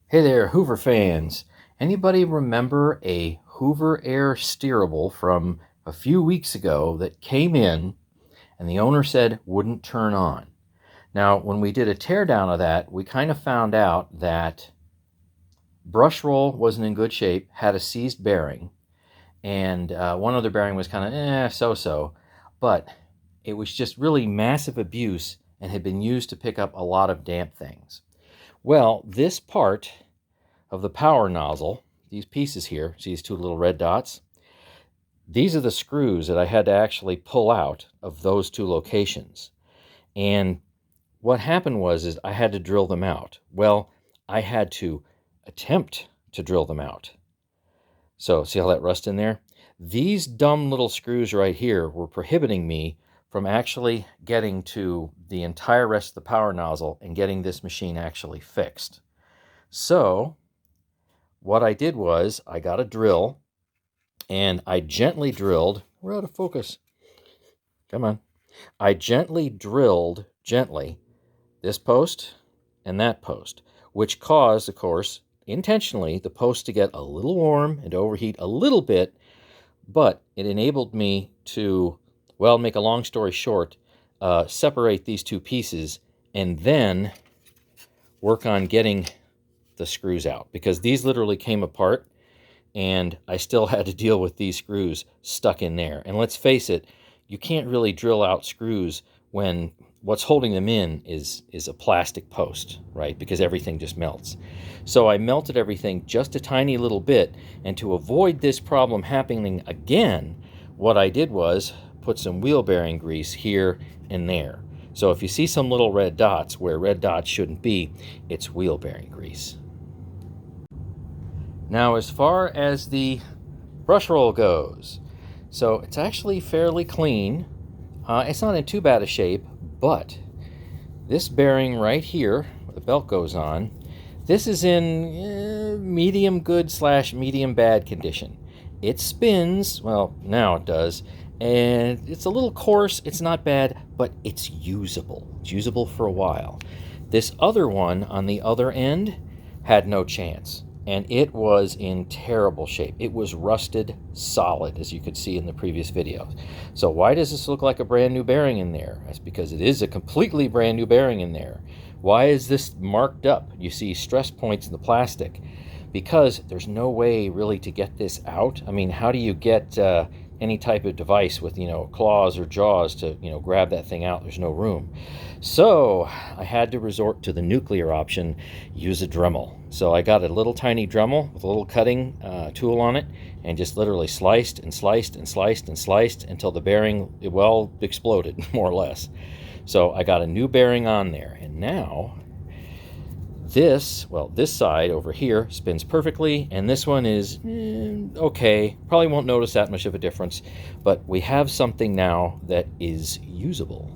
Hey there, Hoover fans. Anybody remember a Hoover Air Steerable from a few weeks ago that came in and the owner said wouldn't turn on? Now, when we did a teardown of that, we kind of found out that brush roll wasn't in good shape, had a seized bearing, and one other bearing was kind of so-so, but it was just really massive abuse and had been used to pick up a lot of damp things. Well, this part of the power nozzle, these pieces here, see these two little red dots? These are the screws that I had to actually pull out of those two locations. And what happened is I had to drill them out. Well, I had to attempt to drill them out. So see how that rust in there? These dumb little screws right here were prohibiting me from actually getting to the entire rest of the power nozzle and getting this machine actually fixed. So what I did was I got a drill and I gently drilled. We're out of focus. Come on. I gently drilled, this post and that post, which caused, of course, intentionally, the post to get a little warm and to overheat a little bit, but it enabled me to, well, make a long story short, separate these two pieces and then work on getting the screws out, because these literally came apart and I still had to deal with these screws stuck in there. And let's face it, you can't really drill out screws when what's holding them in is a plastic post, right? Because everything just melts. So I melted everything just a tiny little bit, and to avoid this problem happening again, what I did was put some wheel bearing grease here and there. So if you see some little red dots where red dots shouldn't be, it's wheel bearing grease. Now, as far as the brush roll goes, so it's actually fairly clean. It's not in too bad a shape, but this bearing right here, where the belt goes on, this is in medium good / medium bad condition. It spins, well, now it does, and it's a little coarse. It's not bad, but it's usable. It's usable for a while. This other one on the other end had no chance, and it was in terrible shape. It was rusted solid, as you could see in the previous video. So why does this look like a brand new bearing in there? That's because it is a completely brand new bearing in there. Why is this marked up? You see stress points in the plastic. Because there's no way really to get this out. I mean, how do you get any type of device with, claws or jaws to, grab that thing out? There's no room. So I had to resort to the nuclear option, use a Dremel. So I got a little tiny Dremel with a little cutting tool on it and just literally sliced and sliced and sliced and sliced until the bearing, well, exploded, more or less. So I got a new bearing on there, and now this side over here spins perfectly, and this one is okay. Probably won't notice that much of a difference, but we have something now that is usable.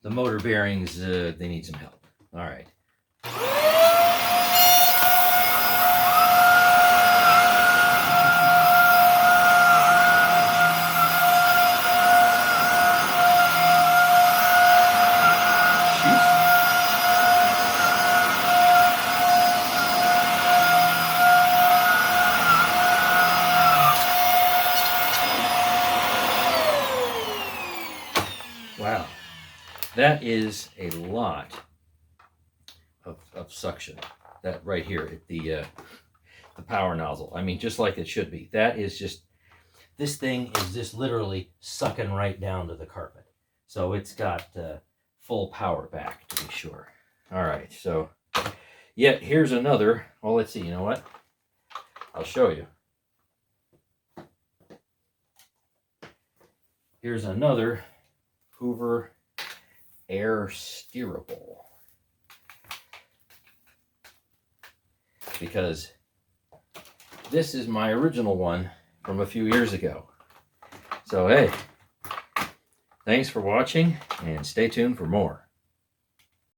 the motor bearings, they need some help. All right. Wow, that is a lot of suction. That right here at the power nozzle. I mean, just like it should be. That is just, this thing is just literally sucking right down to the carpet. So it's got full power back, to be sure. All right, so yet here's another. Well, let's see. You know what? I'll show you. Here's another Hoover Air Steerable, because this is my original one from a few years ago. So hey, thanks for watching and stay tuned for more.